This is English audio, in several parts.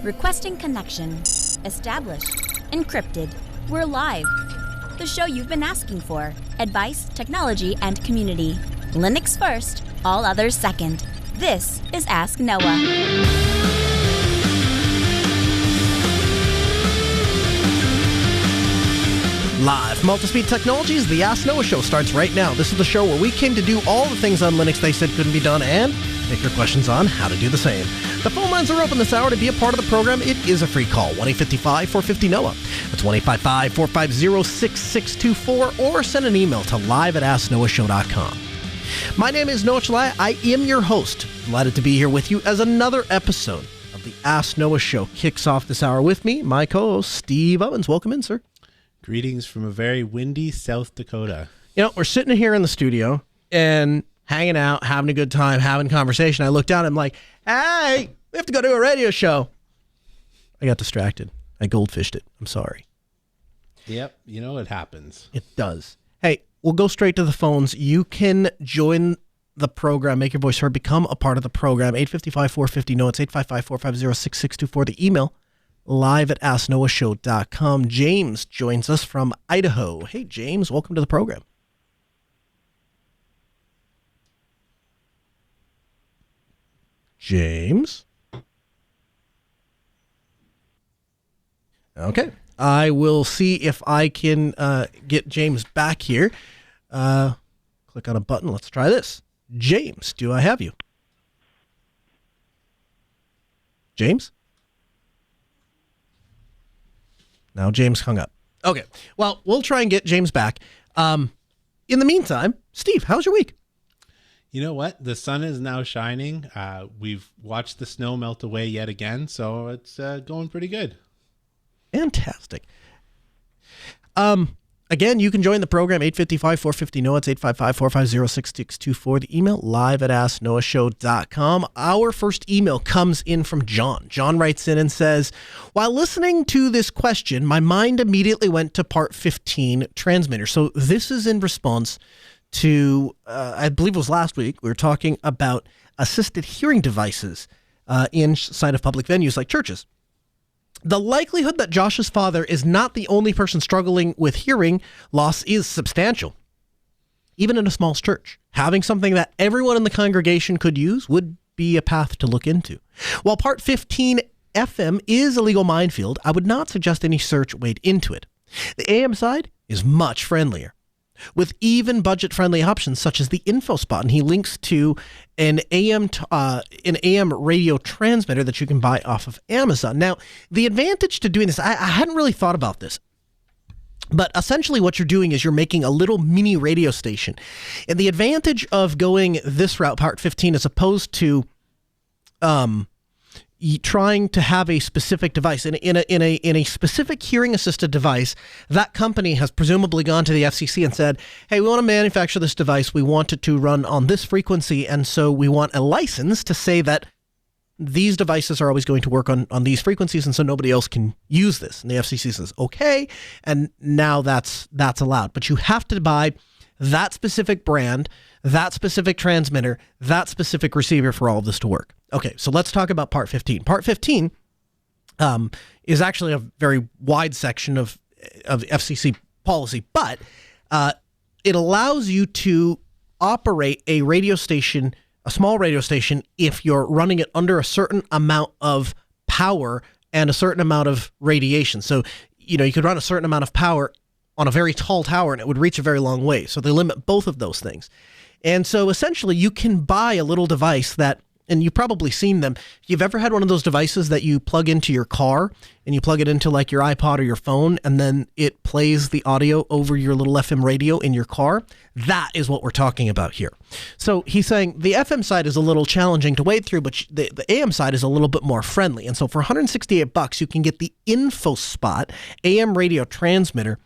Requesting connection. Established. Encrypted. We're live. The show you've been asking for. Advice, technology, and community. Linux first, all others second. This is Ask Noah. Live from Multispeed Technologies, the Ask Noah Show starts right now. This is the show where we came to do all the things on Linux they said couldn't be done and take your questions on how to do the same. The phone lines are open this hour. To be a part of the program, it is a free call. 1-855-450-NOAH. That's 1-855-450-6624, or send an email to live@asknoahshow.com. My name is Noah Chalaya. I am your host. Delighted to be here with you as another episode of the Ask Noah Show kicks off this hour with me, my co-host, Steve Owens. Welcome in, sir. Greetings from a very windy South Dakota. You know, we're sitting here in the studio and hanging out, having a good time, having conversation. I look down and I'm like, hey, we have to go do a radio show. I got distracted. I goldfished it. I'm sorry. Yep, you know it happens. It does. Hey, we'll go straight to the phones. You can join the program, make your voice heard, become a part of the program. 855-450-NOAH. It's 855-450-6624. The email, live@asknoahshow.com. James joins us from Idaho. Hey, James, welcome to the program. James? Okay. I will see if I can get James back here. Click on a button. Let's try this. James, do I have you? James? Now James hung up. Okay. Well, we'll try and get James back. In the meantime, Steve, how's your week? You know what? The sun is now shining. We've watched the snow melt away yet again, so it's going pretty good. Fantastic. Again, you can join the program, 855-450-NOAH. It's 855-450-6624. The email, live@asknoahshow.com. Our first email comes in from John. John writes in and says, while listening to this question, my mind immediately went to part 15, transmitter. So this is in response to, I believe it was last week, we were talking about assisted hearing devices inside of public venues like churches. The likelihood that Josh's father is not the only person struggling with hearing loss is substantial. Even in a small church, having something that everyone in the congregation could use would be a path to look into. While Part 15 FM is a legal minefield, I would not suggest any search wade into it. The AM side is much friendlier, with even budget-friendly options such as the info spot, and he links to an AM radio transmitter that you can buy off of Amazon. Now, the advantage to doing this, I hadn't really thought about this, but essentially what you're doing is you're making a little mini radio station, and the advantage of going this route, Part 15, as opposed to trying to have a specific device in a specific hearing assisted device, that company has presumably gone to the FCC and said, hey, we want to manufacture this device. We want it to run on this frequency. And so we want a license to say that these devices are always going to work on these frequencies. And so nobody else can use this. And the FCC says, okay. And now that's allowed, but you have to buy that specific brand, that specific transmitter, that specific receiver for all of this to work. Okay, so let's talk about Part 15. Part 15 is actually a very wide section of FCC policy, but it allows you to operate a radio station, a small radio station, if you're running it under a certain amount of power and a certain amount of radiation. So, you know, you could run a certain amount of power on a very tall tower and it would reach a very long way. So they limit both of those things. And so essentially you can buy a little device that, and you've probably seen them. If you've ever had one of those devices that you plug into your car and you plug it into like your iPod or your phone, and then it plays the audio over your little FM radio in your car, that is what we're talking about here. So he's saying the FM side is a little challenging to wade through, but the AM side is a little bit more friendly. And so for $168, you can get the InfoSpot AM radio transmitter.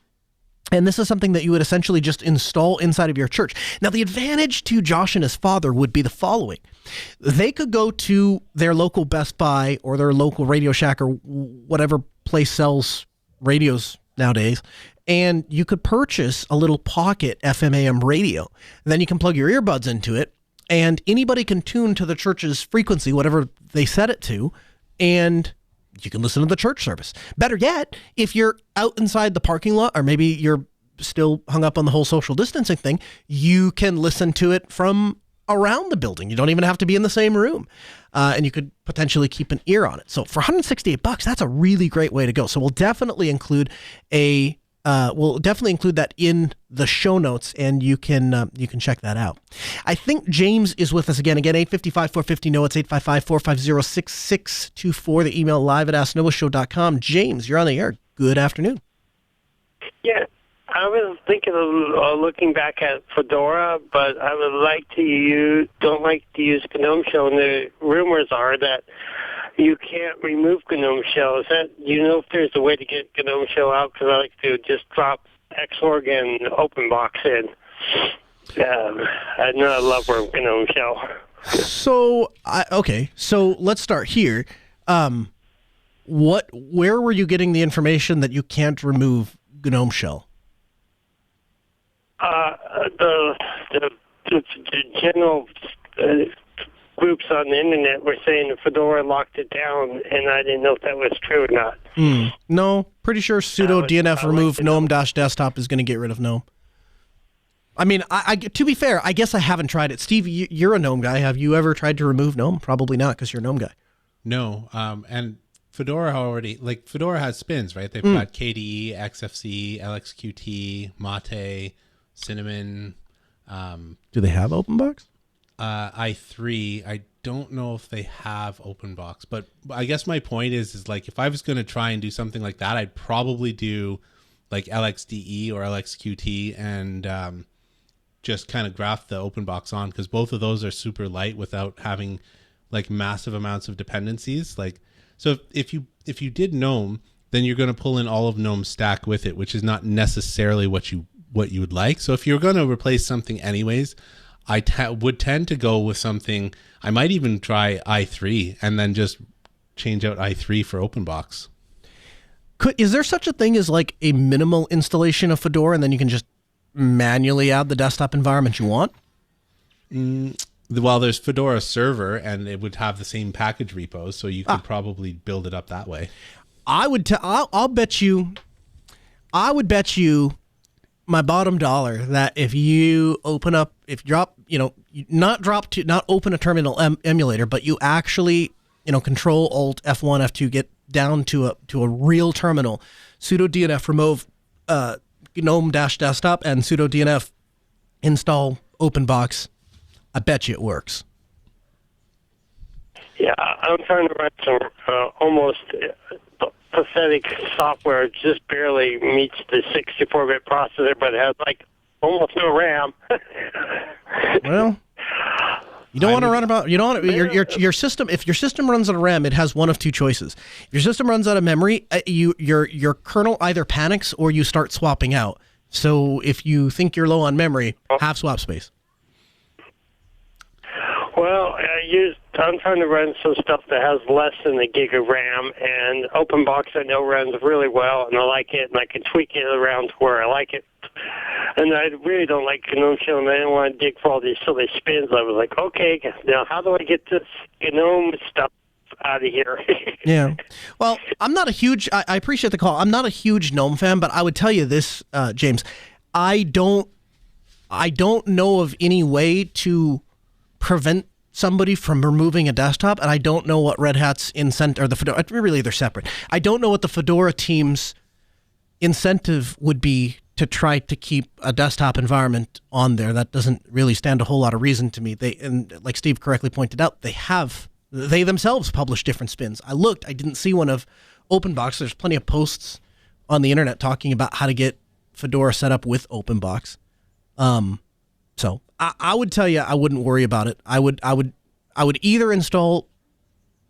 And this is something that you would essentially just install inside of your church. Now, the advantage to Josh and his father would be the following. They could go to their local Best Buy or their local Radio Shack or whatever place sells radios nowadays, and you could purchase a little pocket FM AM radio. Then you can plug your earbuds into it, and anybody can tune to the church's frequency, whatever they set it to, and you can listen to the church service. Better yet, if you're out inside the parking lot, or maybe you're still hung up on the whole social distancing thing, you can listen to it from around the building. You don't even have to be in the same room. And you could potentially keep an ear on it. So for $168, that's a really great way to go. So we'll definitely include that in the show notes, and you can check that out. I think James is with us again. Again, 855-450-NOAH. It's 855-450-6624. The email live at AskNoahShow.com. James, you're on the air. Good afternoon. Yeah, I was thinking of looking back at Fedora, but I would don't like to use GNOME Shell, and the rumors are that you can't remove GNOME Shell. Do you know if there's a way to get GNOME Shell out? Because I like to just drop Xorg and OpenBox in. I know I love GNOME Shell. So let's start here. Where were you getting the information that you can't remove GNOME Shell? The general groups on the internet were saying that Fedora locked it down, and I didn't know if that was true or not. No, pretty sure sudo dnf remove gnome-desktop is going to get rid of GNOME. I mean, I to be fair, I guess I haven't tried it. Steve, you're a GNOME guy. Have you ever tried to remove GNOME? Probably not, because you're a GNOME guy. No, and Fedora Fedora has spins, right? They've got KDE, XFC, LXQT, Mate, Cinnamon. Do they have OpenBox? i3. I don't know if they have OpenBox, but I guess my point is like, if I was going to try and do something like that, I'd probably do like LXDE or LXQT and just kind of graft the OpenBox on, because both of those are super light without having like massive amounts of dependencies. Like, so if you did GNOME, then you're going to pull in all of GNOME stack with it, which is not necessarily what you would like. So if you're going to replace something anyways, I would tend to go with something. I might even try i3 and then just change out i3 for OpenBox. Is there such a thing as like a minimal installation of Fedora, and then you can just manually add the desktop environment you want? Well, there's Fedora server, and it would have the same package repos, so you could probably build it up that way. I'll bet you my bottom dollar that if you open up, not open a terminal emulator, but you actually, Control Alt F1 F2, get down to a real terminal, sudo dnf remove gnome-desktop and sudo dnf install OpenBox. I bet you it works. Yeah, I'm trying to write some almost pathetic software. Just barely meets the 64-bit processor, but it has like almost no RAM. Well, you don't want to run about. You don't want your system. If your system runs out of RAM, it has one of two choices. If your system runs out of memory, your kernel either panics or you start swapping out. So if you think you're low on memory, have swap space. Well, I'm trying to run some stuff that has less than a gig of RAM, and OpenBox I know runs really well, and I like it, and I can tweak it around to where I like it. And I really don't like GNOME Shell, and I didn't want to dig for all these silly spins. I was like, okay, now how do I get this GNOME stuff out of here? Yeah. Well, I'm not a huge, I appreciate the call. I'm not a huge GNOME fan, but I would tell you this, James, I don't know of any way to prevent somebody from removing a desktop, and I don't know what Red Hat's incentive, or the Fedora, really they're separate. I don't know what the Fedora team's incentive would be to try to keep a desktop environment on there. That doesn't really stand a whole lot of reason to me. And like Steve correctly pointed out, they themselves publish different spins. I looked, I didn't see one of OpenBox. There's plenty of posts on the internet talking about how to get Fedora set up with OpenBox. So I would tell you, I wouldn't worry about it. I would either install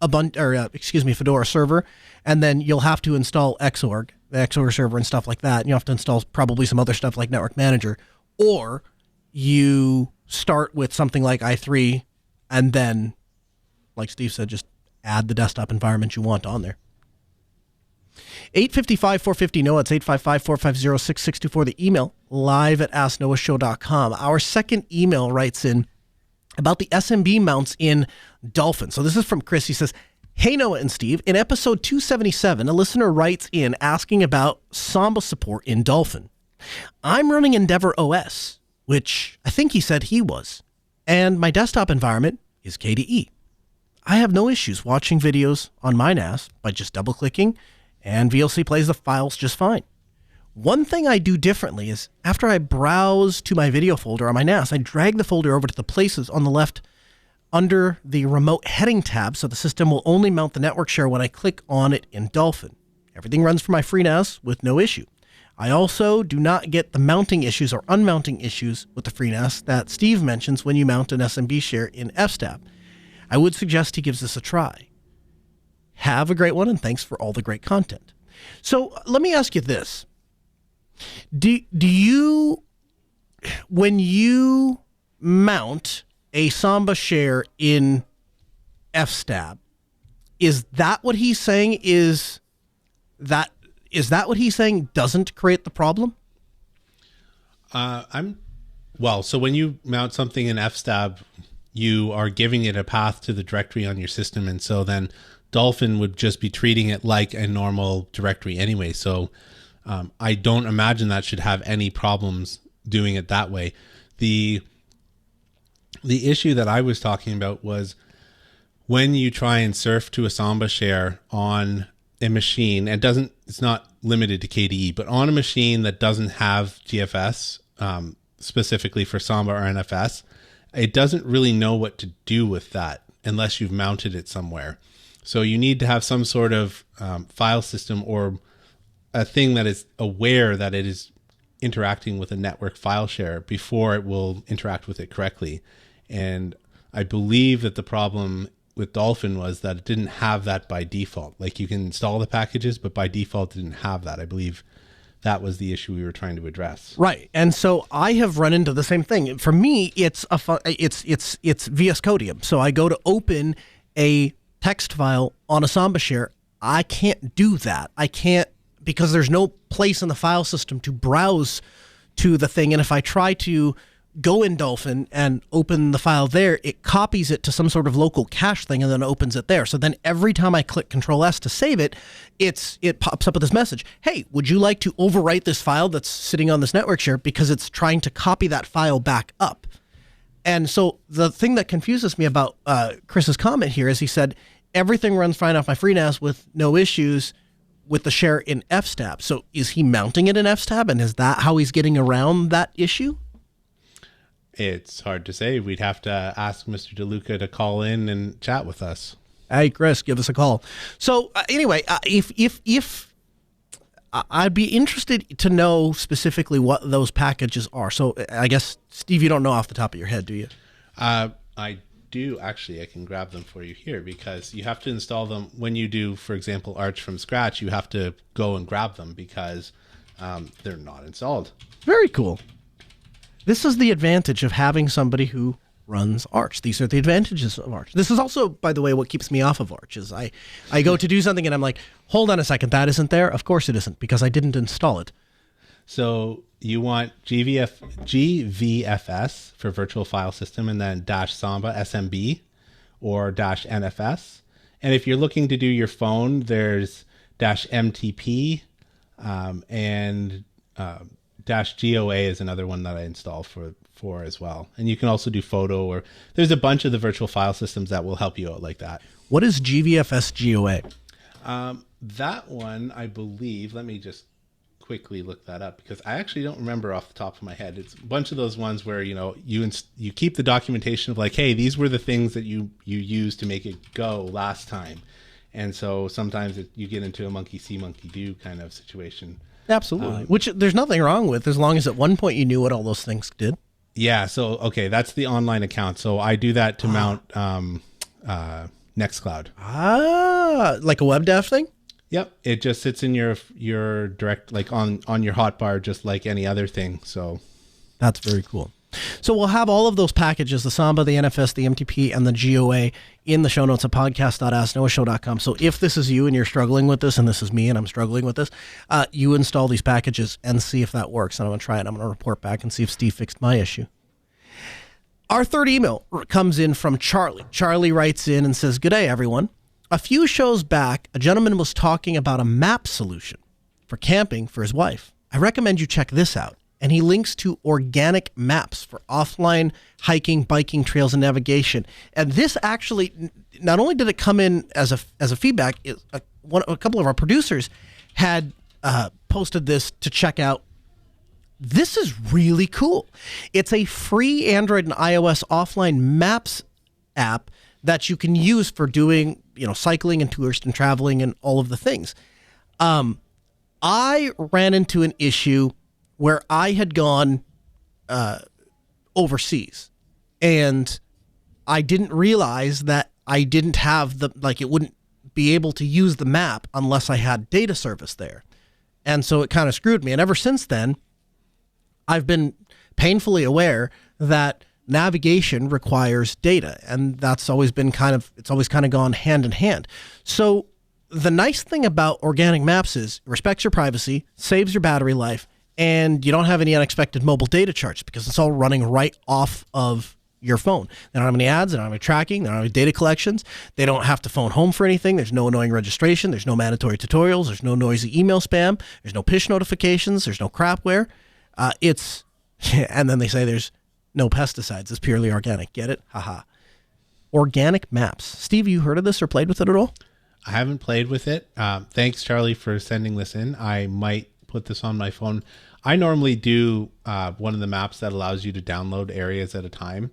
Fedora server, and then you'll have to install Xorg, the Xorg server and stuff like that. And you have to install probably some other stuff like Network Manager, or you start with something like i3, and then, like Steve said, just add the desktop environment you want on there. 855-450-NOAH. It's 855-450-6624. The email, live at AskNoahShow.com. Our second email writes in about the SMB mounts in Dolphin. So this is from Chris. He says, Hey, Noah and Steve. In episode 277, a listener writes in asking about Samba support in Dolphin. I'm running Endeavor OS, which I think he said he was, and my desktop environment is KDE. I have no issues watching videos on my NAS by just double-clicking, and VLC plays the files just fine. One thing I do differently is after I browse to my video folder on my NAS, I drag the folder over to the places on the left under the remote heading tab, so the system will only mount the network share when I click on it in Dolphin. Everything runs from my FreeNAS with no issue. I also do not get the mounting issues or unmounting issues with the FreeNAS that Steve mentions when you mount an SMB share in FSTAB. I would suggest he gives this a try. Have a great one, and thanks for all the great content. So let me ask you this. Do you, when you mount a Samba share in FSTAB, is that what he's saying what he's saying doesn't create the problem? So when you mount something in FSTAB, you are giving it a path to the directory on your system, and so then Dolphin would just be treating it like a normal directory anyway. So I don't imagine that should have any problems doing it that way. The issue that I was talking about was when you try and surf to a Samba share on a machine, it's not limited to KDE, but on a machine that doesn't have GFS, specifically for Samba or NFS, it doesn't really know what to do with that unless you've mounted it somewhere. So you need to have some sort of file system or a thing that is aware that it is interacting with a network file share before it will interact with it correctly. And I believe that the problem with Dolphin was that it didn't have that by default. Like, you can install the packages, but by default it didn't have that. I believe that was the issue we were trying to address. Right. And so I have run into the same thing. For me, it's VS Codium. So I go to open a text file on a Samba share. I can't do that. I can't, because there's no place in the file system to browse to the thing. And if I try to go in Dolphin and open the file there, it copies it to some sort of local cache thing and then opens it there. So then every time I click Control-S to save it, it pops up with this message. Hey, would you like to overwrite this file that's sitting on this network share, because it's trying to copy that file back up. And so the thing that confuses me about Chris's comment here is he said, everything runs fine off my FreeNAS with no issues with the share in FSTAB. So is he mounting it in FSTAB, and is that how he's getting around that issue? It's hard to say. We'd have to ask Mr. DeLuca to call in and chat with us. Hey, Chris, give us a call. So anyway, if I'd be interested to know specifically what those packages are. So I guess, Steve, you don't know off the top of your head, do you? I do, actually. I can grab them for you here, because you have to install them when you do, for example, Arch from scratch. You have to go and grab them because they're not installed. Very cool. This is the advantage of having somebody who runs Arch. These are the advantages of Arch. This is also, by the way, what keeps me off of Arch is I go to do something and I'm like, hold on a second, that isn't there? Of course it isn't, because I didn't install it. So you want GVFS for virtual file system, and then -Samba SMB or -NFS. And if you're looking to do your phone, there's -MTP and -GOA is another one that I install for as well. And you can also do photo, or there's a bunch of the virtual file systems that will help you out like that. What is GVFS GOA? That one, I believe, let me just quickly look that up, because I actually don't remember off the top of my head. It's a bunch of those ones where, you know, you keep the documentation of like, hey, these were the things that you used to make it go last time. And so sometimes you get into a monkey see, monkey do kind of situation. Absolutely. Which there's nothing wrong with, as long as at one point you knew what all those things did. Yeah. So, okay, that's the online account. So I do that to mount Nextcloud. Like a web dev thing? Yep. It just sits in your direct, like on your hotbar, just like any other thing. So that's very cool. So we'll have all of those packages, the Samba, the NFS, the MTP, and the GOA in the show notes at podcast.asknoahshow.com. So if this is you and you're struggling with this, and this is me and I'm struggling with this, you install these packages and see if that works. And I'm going to try it. I'm going to report back and see if Steve fixed my issue. Our third email comes in from Charlie. Charlie writes in and says, "Good day, everyone. a few shows back, a gentleman was talking about a map solution for camping for his wife. I recommend you check this out. And he links to organic maps for offline hiking, biking, trails, and navigation. And this actually, not only did it come in as a feedback, a couple of our producers had posted this to check out. This is really cool. It's a free Android and iOS offline maps app that you can use for doing, cycling and tourist and traveling and all of the things. I ran into an issue where I had gone overseas, and I didn't realize that I didn't have it wouldn't be able to use the map unless I had data service there. And so it kind of screwed me. And ever since then, I've been painfully aware that navigation requires data, and that's always been it's always kind of gone hand in hand. So the nice thing about organic maps is it respects your privacy, saves your battery life, and you don't have any unexpected mobile data charges because it's all running right off of your phone. They don't have any ads, they don't have any tracking, they don't have any data collections, they don't have to phone home for anything, there's no annoying registration, there's no mandatory tutorials, there's no noisy email spam, there's no push notifications, there's no crapware. And then they say there's no pesticides, it's purely organic. Get it? Haha. Organic maps. Steve, you heard of this or played with it at all? I haven't played with it. Thanks, Charlie, for sending this in. I might put this on my phone. I normally do one of the maps that allows you to download areas at a time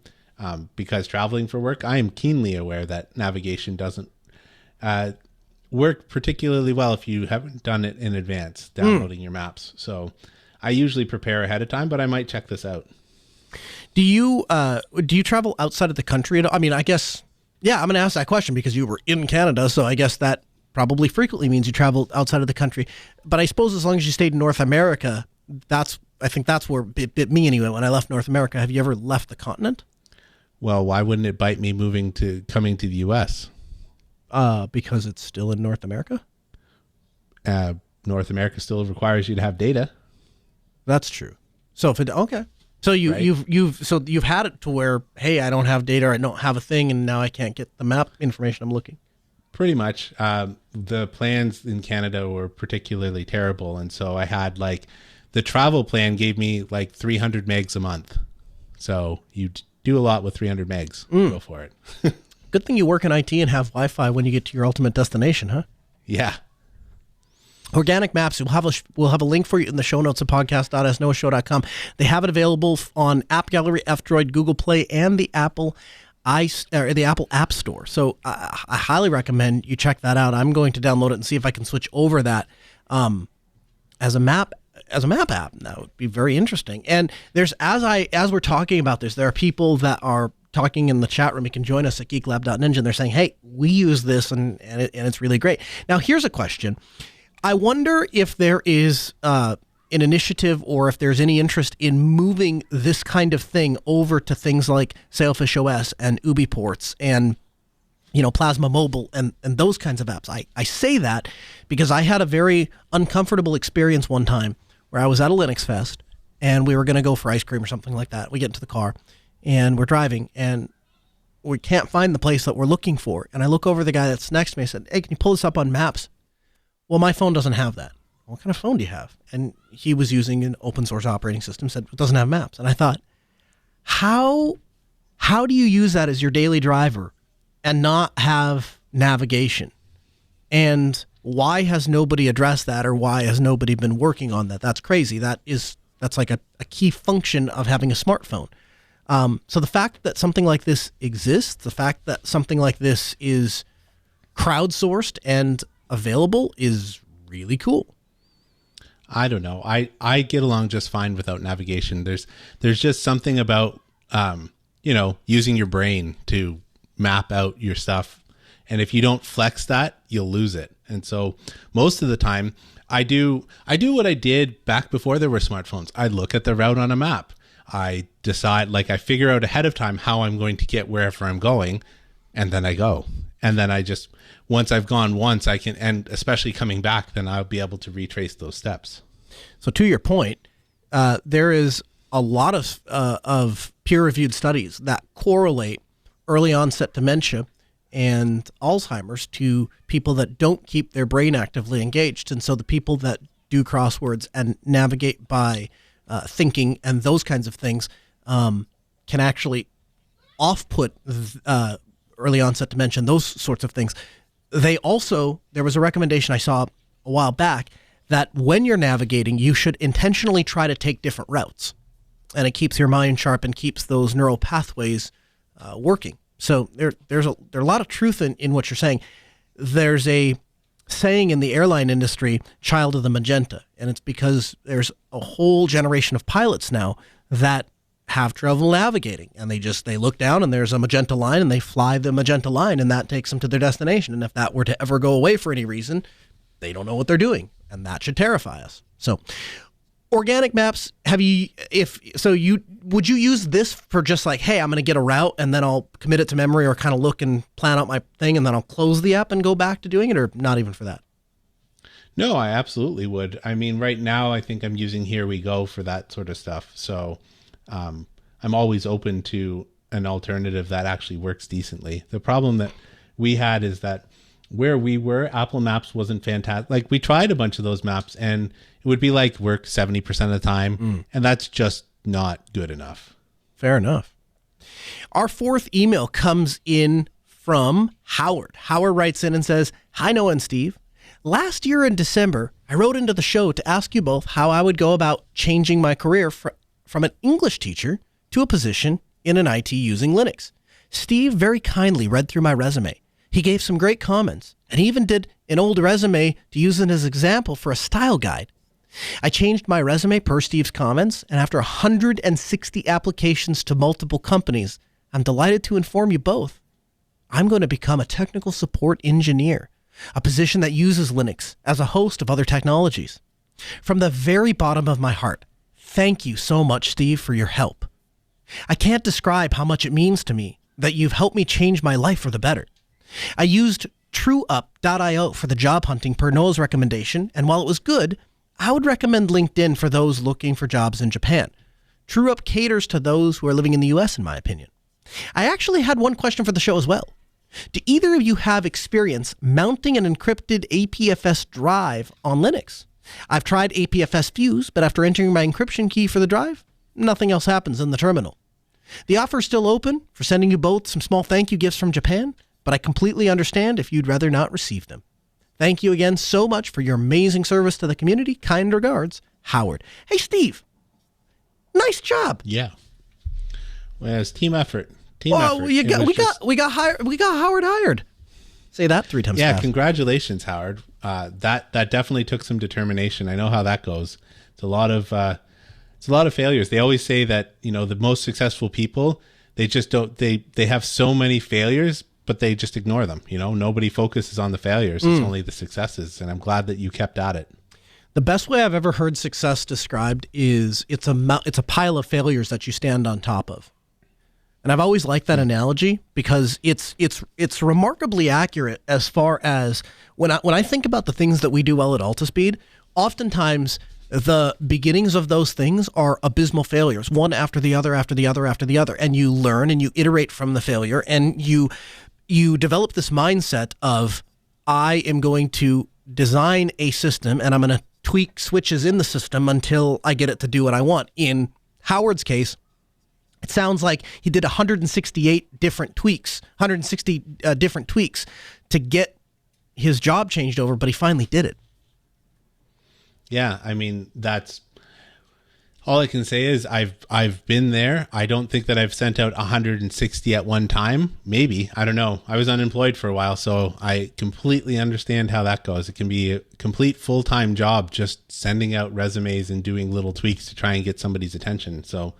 because traveling for work, I am keenly aware that navigation doesn't work particularly well if you haven't done it in advance, downloading your maps. So I usually prepare ahead of time, but I might check this out. Do you travel outside of the country at all? I mean, I guess, yeah, I'm going to ask that question because you were in Canada, so I guess that probably frequently means you travel outside of the country. But I suppose as long as you stayed in North America, I think that's where it bit me anyway when I left North America. Have you ever left the continent? Well, why wouldn't it bite me coming to the U.S.? Because it's still in North America? North America still requires you to have data. That's true. So okay. So you've had it to where, hey, I don't have data, or I don't have a thing, and now I can't get the map information I'm looking. Pretty much. The plans in Canada were particularly terrible, and so I had the travel plan gave me 300 megs a month. So you do a lot with 300 megs. Go for it. Good thing you work in IT and have Wi-Fi when you get to your ultimate destination, huh? Yeah. Organic maps. We'll have a link for you in the show notes at podcast.snoshow.com. They have it available on App Gallery, F-Droid, Google Play, and the Apple App Store. So I highly recommend you check that out. I'm going to download it and see if I can switch over that as a map app. That would be very interesting. And there's as we're talking about this, there are people that are talking in the chat room. You can join us at geeklab.ninja, and they're saying, "Hey, we use this and it's really great." Now, here's a question. I wonder if there is an initiative or if there's any interest in moving this kind of thing over to things like Sailfish OS and UbiPorts and Plasma Mobile and those kinds of apps. I say that because I had a very uncomfortable experience one time where I was at a Linux Fest and we were going to go for ice cream or something like that. We get into the car and we're driving and we can't find the place that we're looking for. And I look over the guy that's next to me and said, "Hey, can you pull this up on Maps?" Well, my phone doesn't have that. What kind of phone do you have? And he was using an open source operating system, said it doesn't have maps. And I thought, how do you use that as your daily driver and not have navigation? And why has nobody addressed that, or why has nobody been working on that? That's crazy. That's like a key function of having a smartphone. So the fact that something like this exists, the fact that something like this is crowdsourced and available is really cool. I don't know. I get along just fine without navigation. There's just something about using your brain to map out your stuff, and if you don't flex that, you'll lose it. And so most of the time I do what I did back before there were smartphones. I look at the route on a map. I decide, I figure out ahead of time how I'm going to get wherever I'm going, and then I go. And then once I've gone once, I can, and especially coming back, then I'll be able to retrace those steps. So to your point, there is a lot of peer-reviewed studies that correlate early onset dementia and Alzheimer's to people that don't keep their brain actively engaged. And so the people that do crosswords and navigate by thinking and those kinds of things can actually off-put early onset dementia, those sorts of things. There was a recommendation I saw a while back that when you're navigating, you should intentionally try to take different routes. And it keeps your mind sharp and keeps those neural pathways working. So there's a lot of truth in what you're saying. There's a saying in the airline industry, child of the magenta. And it's because there's a whole generation of pilots now that have trouble navigating, and they look down and there's a magenta line and they fly the magenta line, and that takes them to their destination. And if that were to ever go away for any reason, they don't know what they're doing, and that should terrify us. So organic maps, would you use this for just like, hey, I'm going to get a route and then I'll commit it to memory or kind of look and plan out my thing and then I'll close the app and go back to doing it, or not even for that? No, I absolutely would. I mean, right now I think I'm using Here We Go for that sort of stuff. So I'm always open to an alternative that actually works decently. The problem that we had is that where we were, Apple Maps wasn't fantastic. Like, we tried a bunch of those maps and it would be like work 70% of the time. And that's just not good enough. Fair enough. Our fourth email comes in from Howard. Howard writes in and says, "Hi, Noah and Steve. Last year in December, I wrote into the show to ask you both how I would go about changing my career from an English teacher to a position in an IT using Linux. Steve very kindly read through my resume. He gave some great comments, and he even did an old resume to use it as an example for a style guide. I changed my resume per Steve's comments, and after 160 applications to multiple companies, I'm delighted to inform you both. I'm going to become a technical support engineer, a position that uses Linux as a host of other technologies. From the very bottom of my heart, thank you so much, Steve, for your help. I can't describe how much it means to me that you've helped me change my life for the better. I used TrueUp.io for the job hunting per Noah's recommendation, and while it was good, I would recommend LinkedIn for those looking for jobs in Japan. TrueUp caters to those who are living in the US, in my opinion. I actually had one question for the show as well. Do either of you have experience mounting an encrypted APFS drive on Linux? I've tried APFS Fuse, but after entering my encryption key for the drive, nothing else happens in the terminal. The offer is still open for sending you both some small thank you gifts from Japan, but I completely understand if you'd rather not receive them. Thank you again so much for your amazing service to the community. Kind regards, Howard." Hey, Steve, nice job. Yeah. Well, it's team effort. We got Howard hired. Say that 3 times. Yeah, fast. Congratulations, Howard. That definitely took some determination. I know how that goes. It's a lot of failures. They always say that, the most successful people, they just don't. They have so many failures, but they just ignore them. Nobody focuses on the failures. It's only the successes. And I'm glad that you kept at it. The best way I've ever heard success described is it's a pile of failures that you stand on top of. And I've always liked that analogy because it's remarkably accurate as far as when I think about the things that we do well at Altispeed, oftentimes the beginnings of those things are abysmal failures, one after the other, after the other, after the other. And you learn and you iterate from the failure, and you develop this mindset of, I am going to design a system and I'm going to tweak switches in the system until I get it to do what I want. In Howard's case, it sounds like he did 160 different tweaks to get his job changed over, but he finally did it. Yeah, I mean, that's all I can say is I've been there. I don't think that I've sent out 160 at one time. Maybe, I don't know. I was unemployed for a while, so I completely understand how that goes. It can be a complete full-time job just sending out resumes and doing little tweaks to try and get somebody's attention. So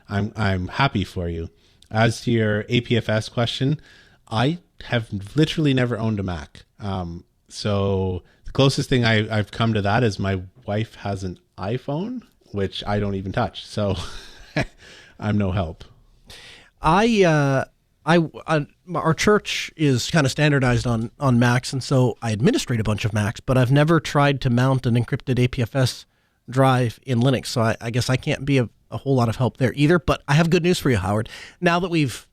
I'm happy for you. As to your APFS question, I have literally never owned a Mac. So the closest thing I've come to that is my wife has an iPhone, which I don't even touch. So I'm no help. Our church is kind of standardized on Macs, and so I administrate a bunch of Macs, but I've never tried to mount an encrypted APFS drive in Linux. So I guess I can't be a whole lot of help there either, but I have good news for you, Howard. Now that we've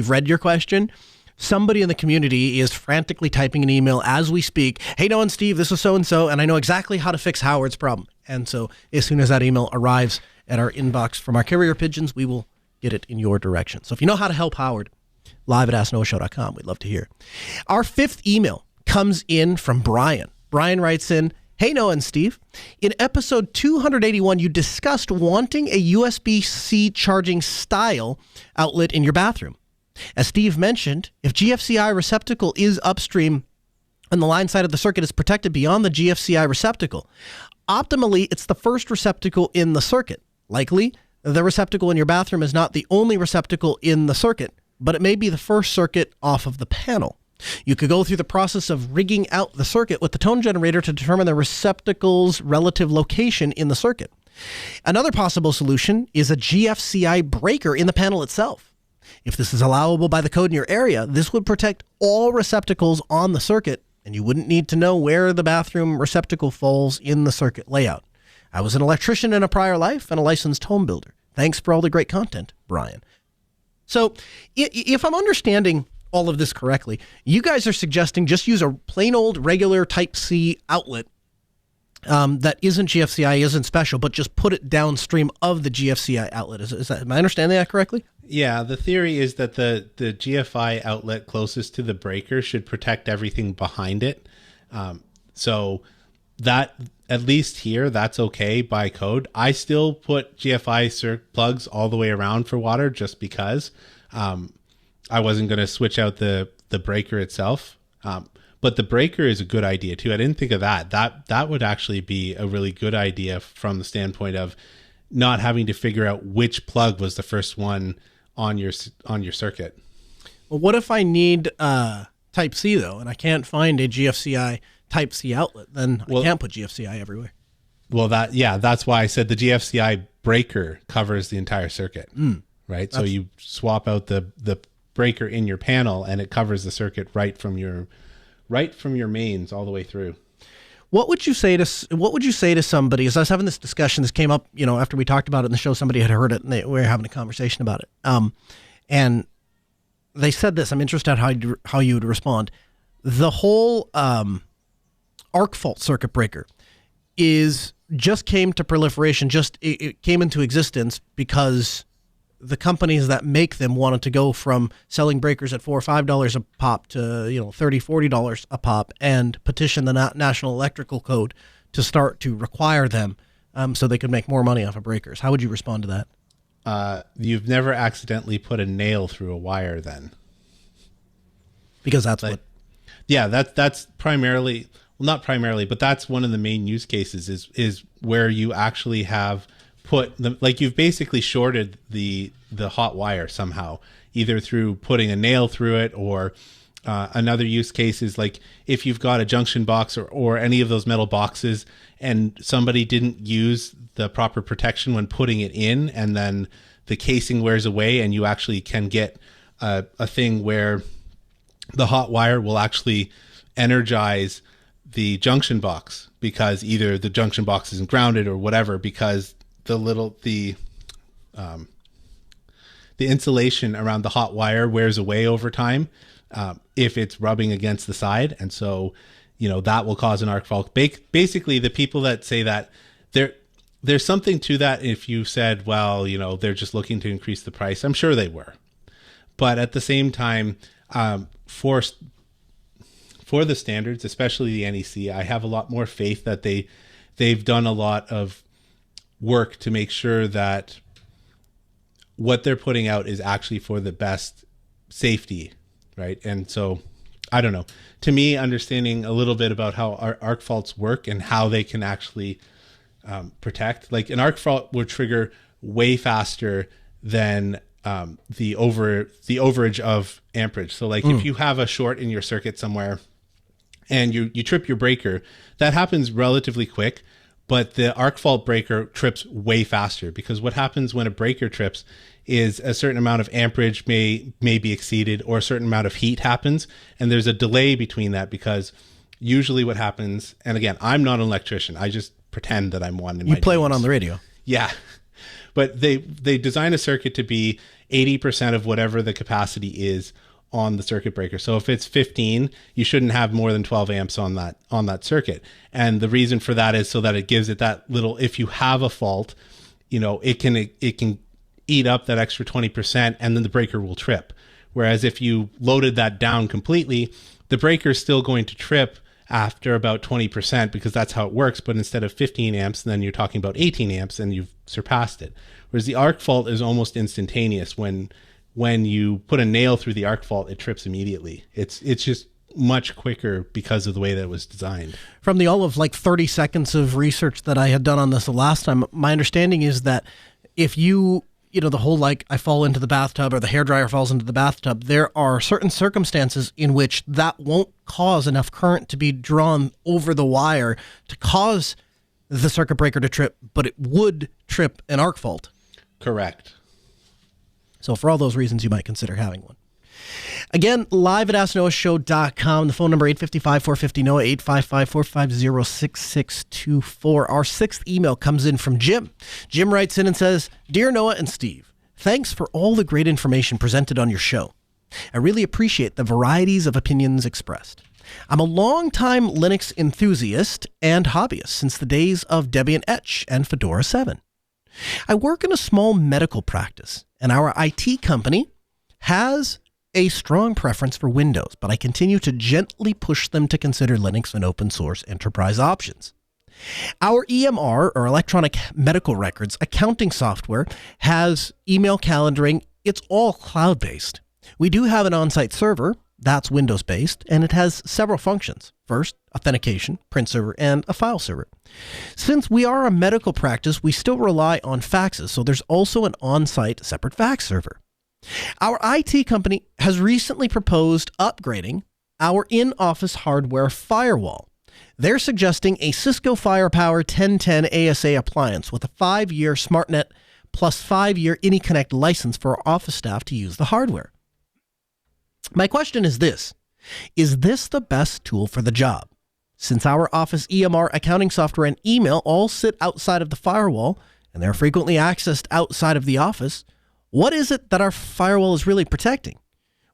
read your question, somebody in the community is frantically typing an email as we speak. Hey, Noah and Steve, this is so-and-so, and I know exactly how to fix Howard's problem. And so as soon as that email arrives at our inbox from our carrier pigeons, we will get it in your direction. So if you know how to help Howard, live at AskNoahShow.com. We'd love to hear. Our fifth email comes in from Brian. Brian writes in, hey, Noah and Steve. In episode 281, you discussed wanting a USB-C charging style outlet in your bathroom. As Steve mentioned, if GFCI receptacle is upstream and the line side of the circuit is protected beyond the GFCI receptacle, optimally, it's the first receptacle in the circuit. Likely, the receptacle in your bathroom is not the only receptacle in the circuit, but it may be the first circuit off of the panel. You could go through the process of rigging out the circuit with the tone generator to determine the receptacle's relative location in the circuit. Another possible solution is a GFCI breaker in the panel itself. If this is allowable by the code in your area, this would protect all receptacles on the circuit, and you wouldn't need to know where the bathroom receptacle falls in the circuit layout. I was an electrician in a prior life and a licensed home builder. Thanks for all the great content, Brian. So if I'm understanding all of this correctly, you guys are suggesting just use a plain old regular Type-C outlet that isn't GFCI, isn't special, but just put it downstream of the GFCI outlet. Is that, am I understanding that correctly? Yeah, the theory is that the GFI outlet closest to the breaker should protect everything behind it. So that, at least here, that's okay by code. I still put GFI plugs all the way around for water just because I wasn't going to switch out the breaker itself. But the breaker is a good idea too. I didn't think of that. That would actually be a really good idea from the standpoint of not having to figure out which plug was the first one on your circuit. Well, what if I need Type-C though, and I can't find a GFCI Type-C outlet? Then I can't put GFCI everywhere. Well, that's why I said the GFCI breaker covers the entire circuit, right? So you swap out the breaker in your panel, and it covers the circuit right from your mains all the way through. What would you say to somebody? As I was having this discussion, this came up, after we talked about it in the show, somebody had heard it and we were having a conversation about it. And they said this. I'm interested in how you would respond. The whole arc fault circuit breaker just came to proliferation. It came into existence because the companies that make them wanted to go from selling breakers at $4 or $5 a pop to $30, $40 a pop, and petition the National Electrical Code to start to require them so they could make more money off of breakers. How would you respond to that? You've never accidentally put a nail through a wire then. Because that's that's primarily, well, not primarily, but that's one of the main use cases is where you actually have put you've basically shorted the hot wire somehow, either through putting a nail through it, or another use case is like if you've got a junction box or any of those metal boxes and somebody didn't use the proper protection when putting it in, and then the casing wears away, and you actually can get a thing where the hot wire will actually energize the junction box because either the junction box isn't grounded or whatever, because the insulation around the hot wire wears away over time if it's rubbing against the side, and so that will cause an arc fault. Basically, the people that say that there's something to that. If you said, well, they're just looking to increase the price, I'm sure they were, but at the same time, for the standards, especially the NEC, I have a lot more faith that they've done a lot of work to make sure that what they're putting out is actually for the best safety, right? And so, I don't know. To me, understanding a little bit about how our arc faults work and how they can actually protect, like an arc fault would trigger way faster than the overage of amperage. So, like if you have a short in your circuit somewhere and you trip your breaker, that happens relatively quick. But the arc fault breaker trips way faster, because what happens when a breaker trips is a certain amount of amperage may be exceeded, or a certain amount of heat happens. And there's a delay between that, because usually what happens, and again, I'm not an electrician. I just pretend that I'm one. You play one on the radio. Yeah. But they design a circuit to be 80% of whatever the capacity is on the circuit breaker. So if it's 15, you shouldn't have more than 12 amps on that circuit. And the reason for that is so that it gives it that little, if you have a fault, it can eat up that extra 20% and then the breaker will trip. Whereas if you loaded that down completely, the breaker is still going to trip after about 20% because that's how it works. But instead of 15 amps, then you're talking about 18 amps and you've surpassed it. Whereas the arc fault is almost instantaneous. When you put a nail through the arc fault, it trips immediately. It's just much quicker because of the way that it was designed. From the all of 30 seconds of research that I had done on this the last time, my understanding is that if the whole I fall into the bathtub or the hairdryer falls into the bathtub, there are certain circumstances in which that won't cause enough current to be drawn over the wire to cause the circuit breaker to trip, but it would trip an arc fault. Correct. So for all those reasons, you might consider having one. Again, live at AskNoahShow.com. The phone number 855-450-NOAH, 855-450-6624. Our sixth email comes in from Jim. Jim writes in and says, Dear Noah and Steve, thanks for all the great information presented on your show. I really appreciate the varieties of opinions expressed. I'm a longtime Linux enthusiast and hobbyist since the days of Debian Etch and Fedora 7. I work in a small medical practice, and our IT company has a strong preference for Windows, but I continue to gently push them to consider Linux and open source enterprise options. Our EMR, or electronic medical records, accounting software, has email calendaring. It's all cloud-based. We do have an on-site server that's Windows-based, and it has several functions. First, authentication, print server, and a file server. Since we are a medical practice, we still rely on faxes, so there's also an on-site separate fax server. Our IT company has recently proposed upgrading our in-office hardware Firewall. They're suggesting a Cisco Firepower 1010 ASA appliance with a 5-year SmartNet plus 5-year AnyConnect license for our office staff to use the hardware. My question is this: is this the best tool for the job? Since our office EMR, accounting software, and email all sit outside of the firewall, and they're frequently accessed outside of the office, what is it that our firewall is really protecting?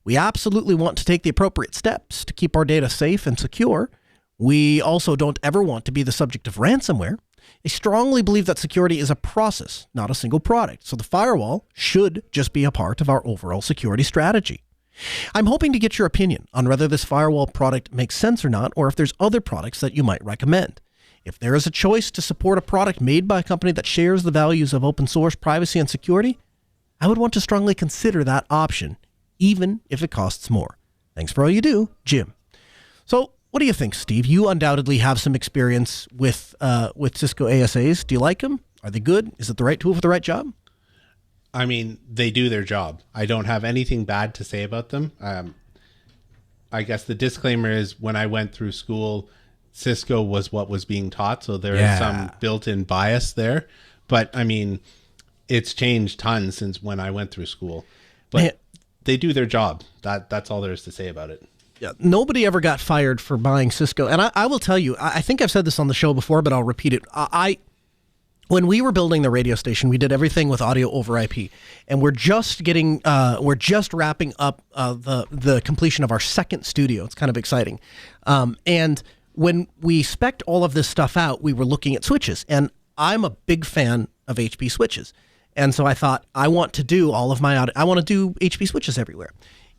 We absolutely want to take the appropriate steps to keep our data safe and secure. We also don't ever want to be the subject of ransomware. I strongly believe that security is a process, not a single product, so the firewall should just be a part of our overall security strategy. I'm hoping to get your opinion on whether this firewall product makes sense or not, or if there's other products that you might recommend. If there is a choice to support a product made by a company that shares the values of open source, privacy, and security, I would want to strongly consider that option, even if it costs more. Thanks for all you do, Jim. So what do you think, Steve? You undoubtedly have some experience with Cisco ASAs. Do you like them? Are they good? Is it the right tool for the right job? I mean, they do their job. I don't have anything bad to say about them. I guess the disclaimer is when I went through school, Cisco was what was being taught. So there is some built-in bias there. But I mean, it's changed tons since when I went through school. But they do their job. That's all there is to say about it. Yeah, nobody ever got fired for buying Cisco. And I will tell you, I think I've said this on the show before, but I'll repeat it. When we were building the radio station, we did everything with audio over IP, and we're just wrapping up the completion of our second studio. It's kind of exciting. And when we spec'd all of this stuff out, we were looking at switches, and I'm a big fan of HP switches. And so I thought, I want to do all of my audio. I want to do HP switches everywhere.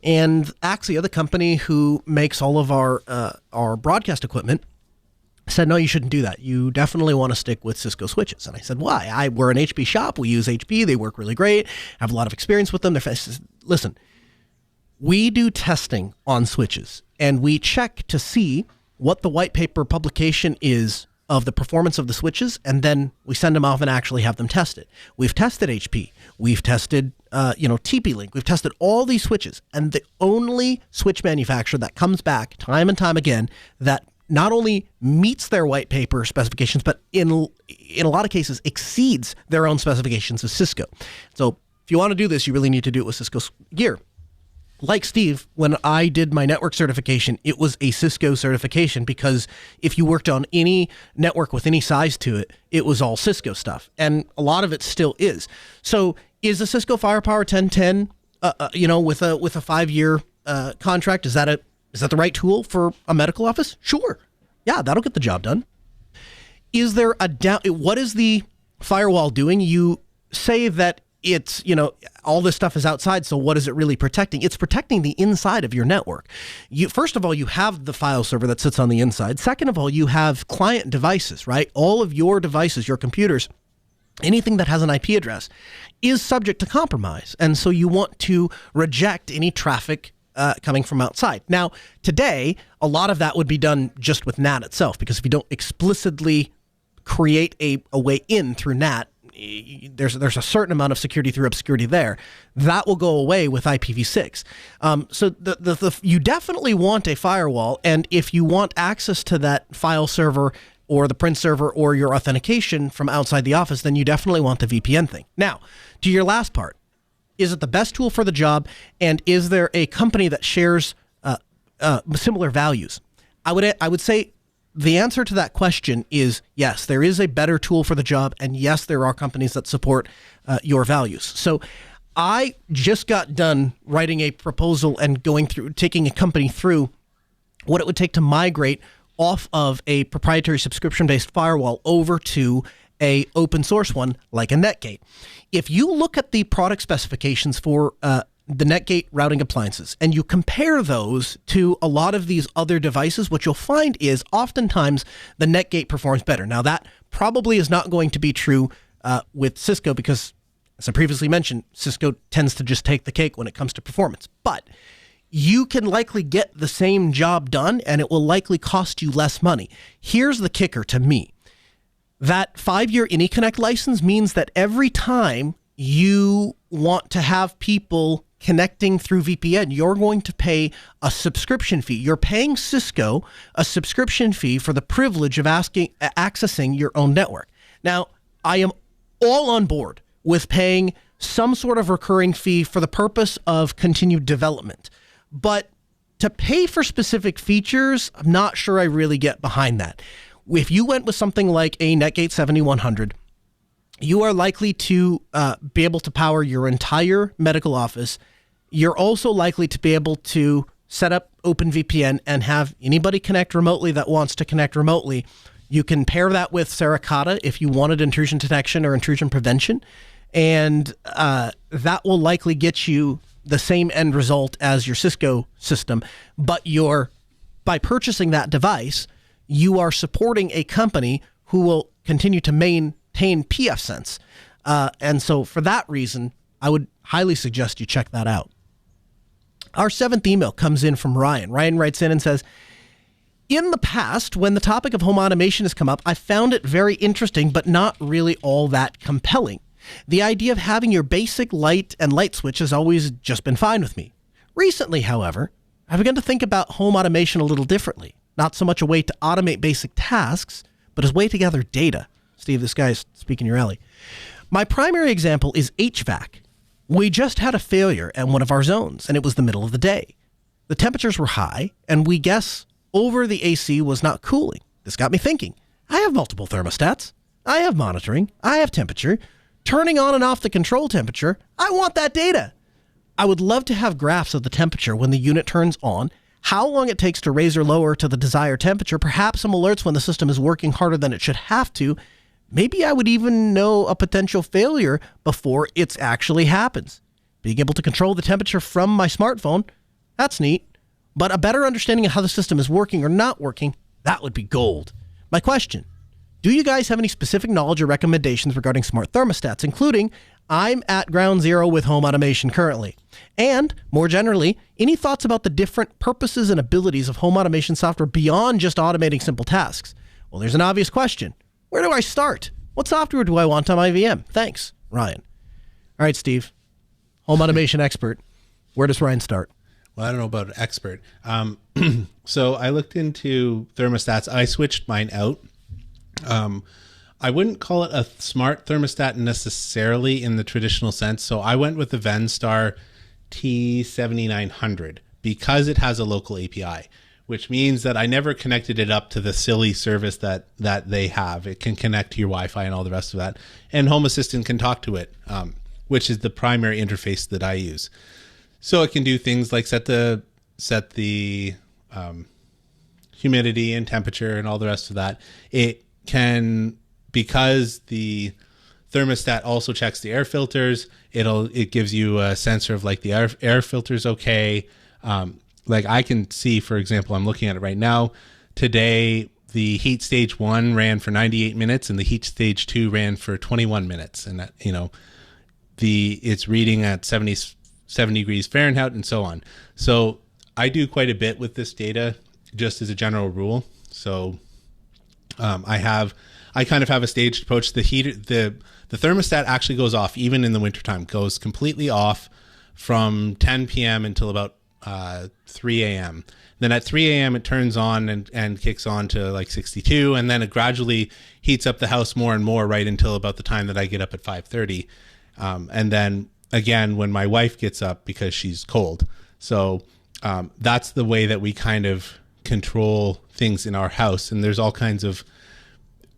And Axia, the company who makes all of our broadcast equipment, said, no, you shouldn't do that. You definitely want to stick with Cisco switches. And I said, why? We're an HP shop. We use HP. They work really great. I have a lot of experience with them. They're fast. Listen, we do testing on switches, and we check to see what the white paper publication is of the performance of the switches, and then we send them off and actually have them tested. We've tested HP. We've tested TP-Link. We've tested all these switches, and the only switch manufacturer that comes back time and time again that not only meets their white paper specifications, but in a lot of cases exceeds their own specifications is Cisco. So if you want to do this, you really need to do it with Cisco gear. Like Steve, when I did my network certification, it was a Cisco certification because if you worked on any network with any size to it, it was all Cisco stuff. And a lot of it still is. So is the Cisco Firepower 1010, with a 5-year contract, is that the right tool for a medical office? Sure. Yeah, that'll get the job done. Is there what is the firewall doing? You say that it's, all this stuff is outside, so what is it really protecting? It's protecting the inside of your network. First of all, you have the file server that sits on the inside. Second of all, you have client devices, right? All of your devices, your computers, anything that has an IP address is subject to compromise. And so you want to reject any traffic coming from outside. Now, today, a lot of that would be done just with NAT itself, because if you don't explicitly create a way in through NAT, there's a certain amount of security through obscurity there. That will go away with IPv6. So you definitely want a firewall, and if you want access to that file server or the print server or your authentication from outside the office, then you definitely want the VPN thing. Now, to your last part, is it the best tool for the job, and is there a company that shares similar values? I would say the answer to that question is yes, there is a better tool for the job, and yes, there are companies that support your values. So I just got done writing a proposal and taking a company through what it would take to migrate off of a proprietary subscription-based firewall over to a open source one like a Netgate. If you look at the product specifications for the Netgate routing appliances, and you compare those to a lot of these other devices, what you'll find is oftentimes the Netgate performs better. Now, that probably is not going to be true with Cisco because, as I previously mentioned, Cisco tends to just take the cake when it comes to performance. But you can likely get the same job done, and it will likely cost you less money. Here's the kicker to me. That 5-year AnyConnect license means that every time you want to have people connecting through VPN, you're going to pay a subscription fee. You're paying Cisco a subscription fee for the privilege of accessing your own network. Now, I am all on board with paying some sort of recurring fee for the purpose of continued development. But to pay for specific features, I'm not sure I really get behind that. If you went with something like a Netgate 7100, you are likely to be able to power your entire medical office. You're also likely to be able to set up OpenVPN and have anybody connect remotely that wants to connect remotely. You can pair that with Suricata if you wanted intrusion detection or intrusion prevention, and that will likely get you the same end result as your Cisco system. But by purchasing that device, you are supporting a company who will continue to maintain pfSense. And so for that reason, I would highly suggest you check that out. Our 7th email comes in from Ryan. Ryan writes in and says, in the past, when the topic of home automation has come up, I found it very interesting, but not really all that compelling. The idea of having your basic light and light switch has always just been fine with me. Recently, however, I've begun to think about home automation a little differently. Not so much a way to automate basic tasks, but as a way to gather data. Steve, this guy's speaking your alley. My primary example is HVAC. We just had a failure at one of our zones, and it was the middle of the day. The temperatures were high, and we guess over the AC was not cooling. This got me thinking. I have multiple thermostats. I have monitoring. I have temperature. Turning on and off the control temperature, I want that data. I would love to have graphs of the temperature when the unit turns on, how long it takes to raise or lower to the desired temperature, perhaps some alerts when the system is working harder than it should have to. Maybe I would even know a potential failure before it actually happens. Being able to control the temperature from my smartphone, that's neat. But a better understanding of how the system is working or not working, that would be gold. My question, do you guys have any specific knowledge or recommendations regarding smart thermostats, including I'm at ground zero with home automation currently? And, more generally, any thoughts about the different purposes and abilities of home automation software beyond just automating simple tasks? Well, there's an obvious question. Where do I start? What software do I want on my VM? Thanks, Ryan. All right, Steve, home automation expert. Where does Ryan start? Well, I don't know about expert. So I looked into thermostats. I switched mine out. I wouldn't call it a smart thermostat necessarily in the traditional sense. So I went with the Venstar T7900 because it has a local API, which means that I never connected it up to the silly service that they have. It can connect to your Wi-Fi and all the rest of that. And Home Assistant can talk to it, which is the primary interface that I use. So it can do things like set the set the humidity and temperature and all the rest of that, it can, because the thermostat also checks the air filters, it gives you a sensor of like the air filter's okay. Like I can see, for example, I'm looking at it right now. Today, the heat stage 1 ran for 98 minutes and the heat stage 2 ran for 21 minutes. And that, it's reading at 70 degrees Fahrenheit and so on. So I do quite a bit with this data just as a general rule. So I kind of have a staged approach. The thermostat actually goes off even in the wintertime, goes completely off from 10 p.m. until about 3 a.m. Then at 3 a.m. it turns on and kicks on to like 62, and then it gradually heats up the house more and more right until about the time that I get up at 5:30. And then again when my wife gets up because she's cold. So that's the way that we kind of control things in our house. And there's all kinds of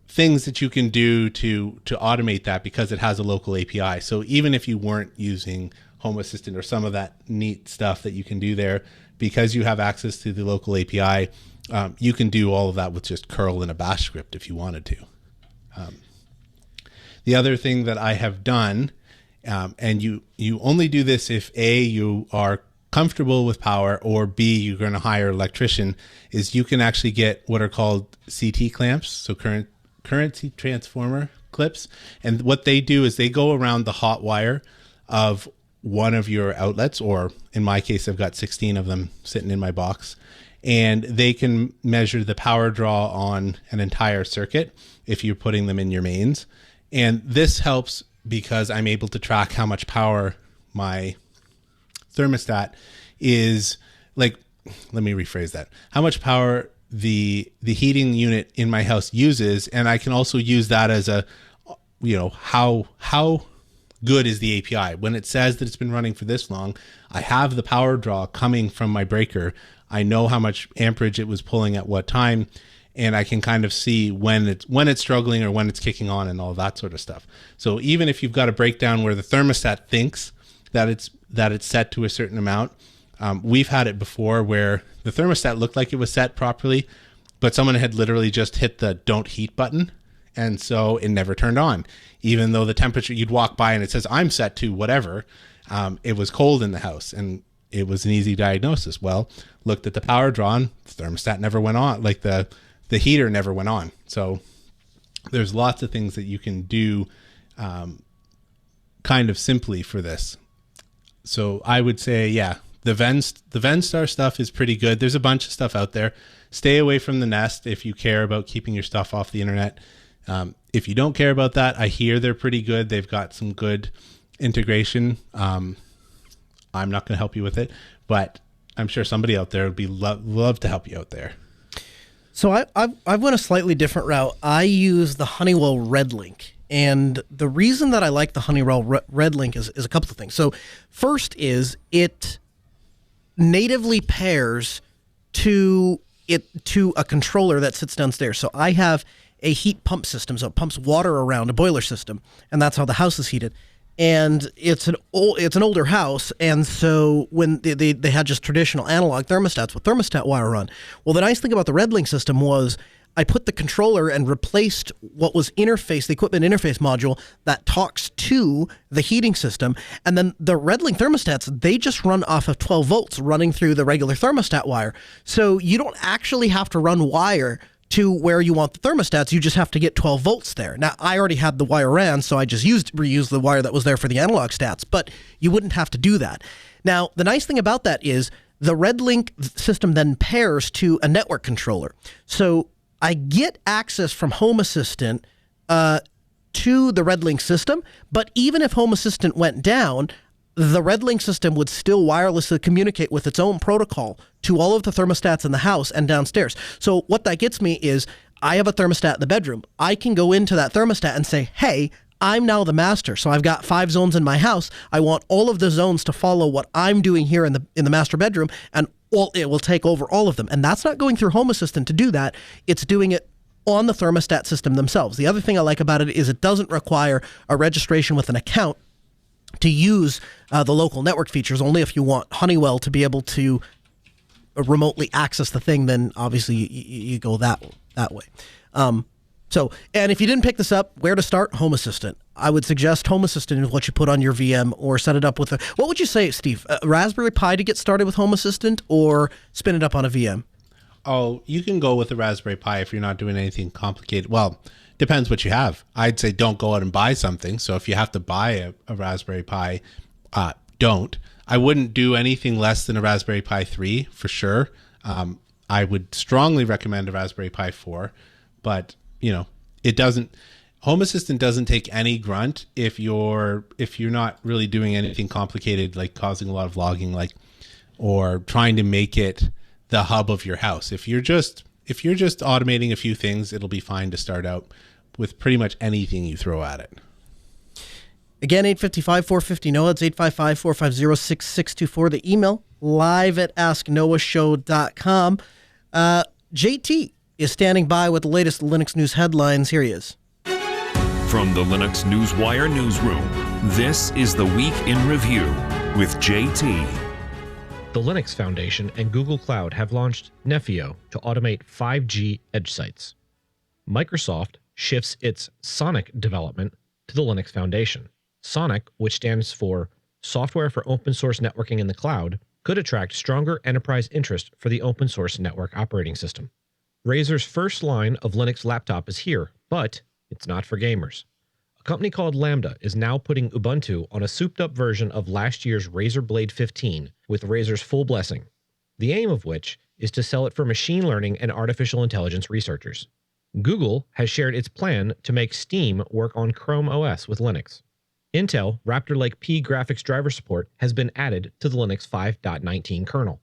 things that you can do to automate that because it has a local API. So even if you weren't using Home Assistant or some of that neat stuff that you can do there, because you have access to the local API, you can do all of that with just curl in a bash script if you wanted to. The other thing that I have done, and you only do this if A, you are comfortable with power, or B, you're going to hire an electrician, is you can actually get what are called CT clamps, so currency transformer clips. And what they do is they go around the hot wire of one of your outlets, or in my case, I've got 16 of them sitting in my box, and they can measure the power draw on an entire circuit if you're putting them in your mains. And this helps because I'm able to track how much power my thermostat is, like, let me rephrase that, how much power the heating unit in my house uses. And I can also use that as a, how good is the API. When it says that it's been running for this long, I have the power draw coming from my breaker. I know how much amperage it was pulling at what time, and I can kind of see when it's struggling or when it's kicking on and all that sort of stuff. So even if you've got a breakdown where the thermostat thinks that it's set to a certain amount, we've had it before where the thermostat looked like it was set properly, but someone had literally just hit the don't heat button, and so it never turned on. Even though the temperature, you'd walk by and it says I'm set to whatever, it was cold in the house, and it was an easy diagnosis. Well, looked at the power draw, the thermostat never went on, like the heater never went on. So there's lots of things that you can do kind of simply for this. So I would say, yeah, the Venstar stuff is pretty good. There's a bunch of stuff out there. Stay away from the Nest if you care about keeping your stuff off the internet. If you don't care about that, I hear they're pretty good. They've got some good integration. I'm not going to help you with it, but I'm sure somebody out there would be love to help you out there. So I went a slightly different route. I use the Honeywell RedLink. And the reason that I like the Honeywell RedLink is a couple of things. So first is it natively pairs to a controller that sits downstairs. So I have a heat pump system, so it pumps water around a boiler system, and that's how the house is heated. And it's an older house, and so when they had just traditional analog thermostats with thermostat wire on. Well, the nice thing about the RedLink system was I put the controller and replaced what was the equipment interface module that talks to the heating system. And then the RedLink thermostats, they just run off of 12 volts running through the regular thermostat wire. So you don't actually have to run wire to where you want the thermostats. You just have to get 12 volts there. Now, I already had the wire ran, so I just reused the wire that was there for the analog stats, but you wouldn't have to do that. Now, the nice thing about that is the RedLink system then pairs to a network controller. So I get access from Home Assistant to the RedLink system, but even if Home Assistant went down, the RedLink system would still wirelessly communicate with its own protocol to all of the thermostats in the house and downstairs. So what that gets me is I have a thermostat in the bedroom. I can go into that thermostat and say, hey, I'm now the master. So I've got 5 zones in my house. I want all of the zones to follow what I'm doing here in the master bedroom, and it will take over all of them. And that's not going through Home Assistant to do that. It's doing it on the thermostat system themselves. The other thing I like about it is it doesn't require a registration with an account to use the local network features, only if you want Honeywell to be able to remotely access the thing, then obviously you go that way. So, and if you didn't pick this up, where to start? Home Assistant. I would suggest Home Assistant is what you put on your VM or set it up with what would you say, Steve? Raspberry Pi to get started with Home Assistant or spin it up on a VM? Oh, you can go with a Raspberry Pi if you're not doing anything complicated. Well, depends what you have. I'd say don't go out and buy something. So if you have to buy a Raspberry Pi, don't. I wouldn't do anything less than a Raspberry Pi 3 for sure. I would strongly recommend a Raspberry Pi 4, but it doesn't. Home Assistant doesn't take any grunt if you're not really doing anything complicated, like causing a lot of logging, or trying to make it the hub of your house. If you're just automating a few things, it'll be fine to start out with pretty much anything you throw at it. Again, 855-450-NOAH. It's 855-450-6624. The email, live@asknoahshow.com. JT is standing by with the latest Linux news headlines. Here he is. From the Linux Newswire newsroom, this is the Week in Review with JT. The Linux Foundation and Google Cloud have launched Nefio to automate 5G edge sites. Microsoft shifts its Sonic development to the Linux Foundation. Sonic, which stands for Software for Open Source Networking in the Cloud, could attract stronger enterprise interest for the open source network operating system. Razer's first line of Linux laptop is here, but it's not for gamers. A company called Lambda is now putting Ubuntu on a souped-up version of last year's Razer Blade 15 with Razer's full blessing, the aim of which is to sell it for machine learning and artificial intelligence researchers. Google has shared its plan to make Steam work on Chrome OS with Linux. Intel Raptor Lake P graphics driver support has been added to the Linux 5.19 kernel.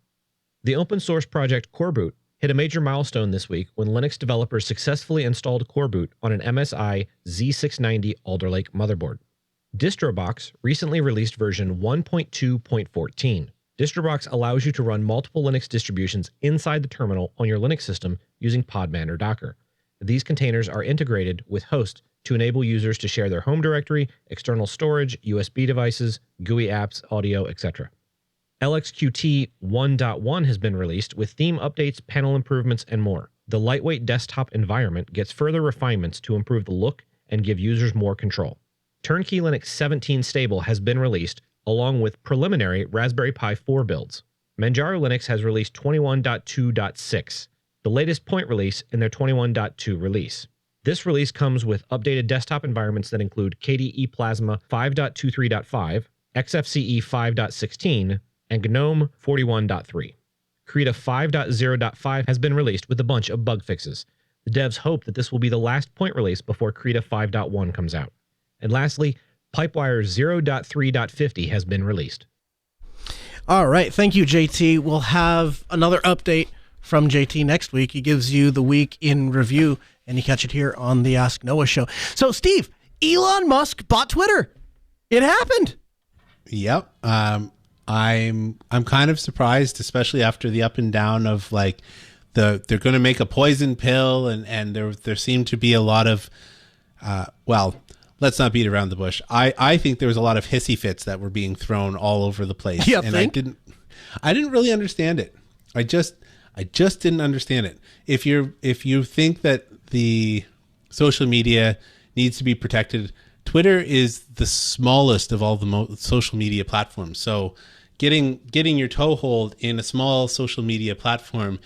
The open source project Coreboot hit a major milestone this week when Linux developers successfully installed Coreboot on an MSI Z690 Alder Lake motherboard. DistroBox recently released version 1.2.14. DistroBox allows you to run multiple Linux distributions inside the terminal on your Linux system using Podman or Docker. These containers are integrated with host to enable users to share their home directory, external storage, USB devices, GUI apps, audio, etc. LXQT 1.1 has been released with theme updates, panel improvements, and more. The lightweight desktop environment gets further refinements to improve the look and give users more control. Turnkey Linux 17 Stable has been released, along with preliminary Raspberry Pi 4 builds. Manjaro Linux has released 21.2.6, the latest point release in their 21.2 release. This release comes with updated desktop environments that include KDE Plasma 5.23.5, XFCE 5.16, and Gnome 41.3. Krita 5.0.5 has been released with a bunch of bug fixes. The devs hope that this will be the last point release before Krita 5.1 comes out. And lastly, Pipewire 0.3.50 has been released. All right. Thank you, JT. We'll have another update from JT next week. He gives you the week in review, and you catch it here on the Ask Noah show. So, Steve, Elon Musk bought Twitter. It happened. Yep. I'm kind of surprised, especially after the up and down of they're going to make a poison pill, and there seemed to be a lot of let's not beat around the bush. I think there was a lot of hissy fits that were being thrown all over the place, and I didn't really understand it. I just didn't understand it. If you think that the social media needs to be protected, Twitter is the smallest of all the social media platforms. So getting your toehold in a small social media platform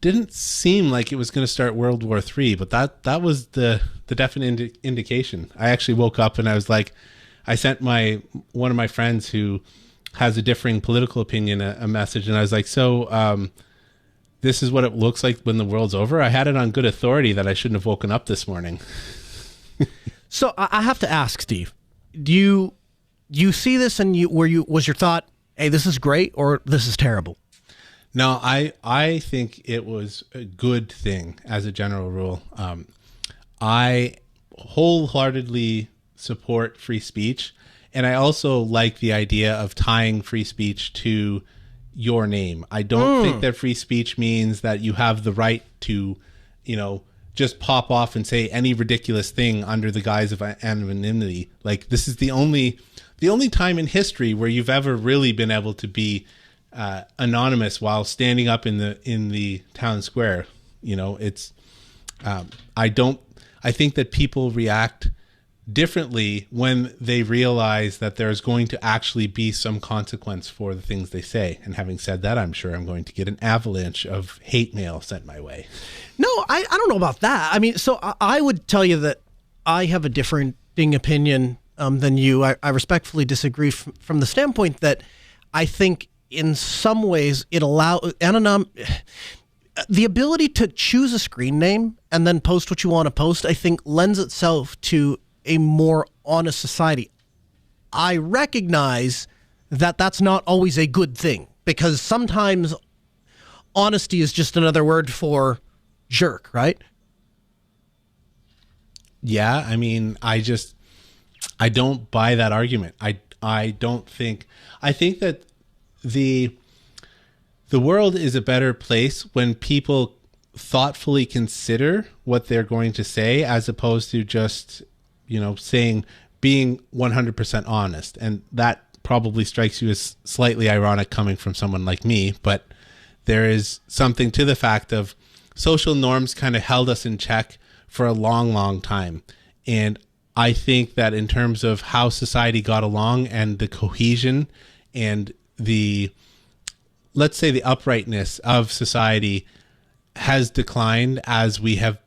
didn't seem like it was going to start World War III, but that was the definite indication. I actually woke up and I was like, I sent one of my friends who has a differing political opinion a message, and I was like, so this is what it looks like when the world's over. I had it on good authority that I shouldn't have woken up this morning. So I have to ask, Steve, do you see this and was your thought, hey, this is great, or this is terrible? No, I think it was a good thing as a general rule. I wholeheartedly support free speech, and I also like the idea of tying free speech to your name. I don't think that free speech means that you have the right to, just pop off and say any ridiculous thing under the guise of anonymity. Like, this is the only time in history where you've ever really been able to be anonymous while standing up in the town square. It's I think that people react differently when they realize that there's going to actually be some consequence for the things they say. And having said that, I'm sure I'm going to get an avalanche of hate mail sent my way. No, I don't know about that. I mean, so I would tell you that I have a differing opinion than you. I respectfully disagree from the standpoint that I think in some ways it allows the ability to choose a screen name and then post what you want to post, I think lends itself to a more honest society. I recognize that that's not always a good thing, because sometimes honesty is just another word for jerk, right? Yeah, I mean, I don't buy that argument. I think that the world is a better place when people thoughtfully consider what they're going to say, as opposed to just, being 100% honest. And that probably strikes you as slightly ironic coming from someone like me, but there is something to the fact of social norms kind of held us in check for a long, long time. And I think that in terms of how society got along and the cohesion and let's say the uprightness of society has declined as we have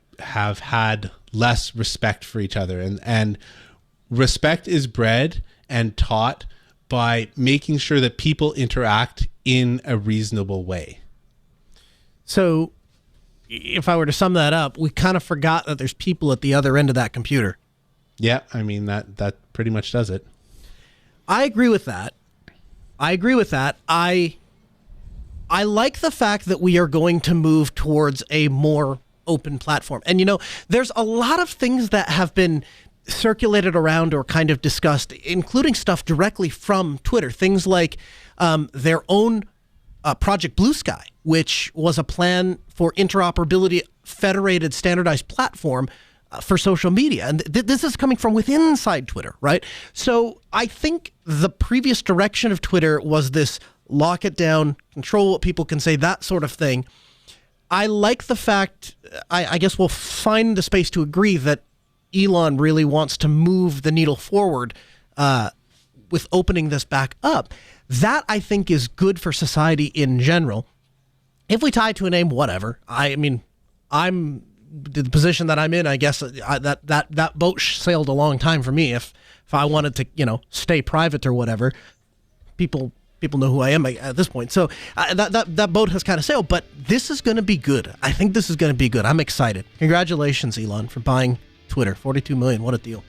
had less respect for each other. And respect is bred and taught by making sure that people interact in a reasonable way. So if I were to sum that up, we kind of forgot that there's people at the other end of that computer. Yeah, I mean, that pretty much does it. I agree with that. I like the fact that we are going to move towards a more open platform. And, there's a lot of things that have been circulated around or kind of discussed, including stuff directly from Twitter. Things like their own Project Blue Sky, which was a plan for interoperability, federated, standardized platform for social media. And this is coming from within inside Twitter, right? So I think the previous direction of Twitter was this lock it down, control what people can say, that sort of thing. I like the fact, I guess we'll find the space to agree that Elon really wants to move the needle forward with opening this back up. That, I think, is good for society in general. If we tie it to a name, whatever. I mean, I'm the position that I'm in, I guess that boat sailed a long time for me. If I wanted to, stay private or whatever, people know who I am at this point. So that boat has kind of sailed, but this is going to be good. I think this is going to be good. I'm excited. Congratulations, Elon, for buying Twitter. $42 million. What a deal.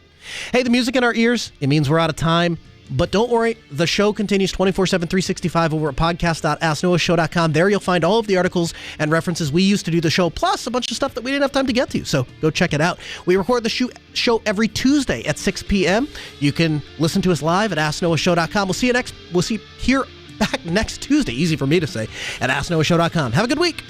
Hey, the music in our ears, it means we're out of time. But don't worry, the show continues 24/7, 365 over at podcast.asknoahshow.com. There you'll find all of the articles and references we used to do the show, plus a bunch of stuff that we didn't have time to get to. So go check it out. We record the show every Tuesday at 6 p.m. You can listen to us live at asknoahshow.com. We'll see here back next Tuesday. Easy for me to say, at asknoahshow.com. Have a good week.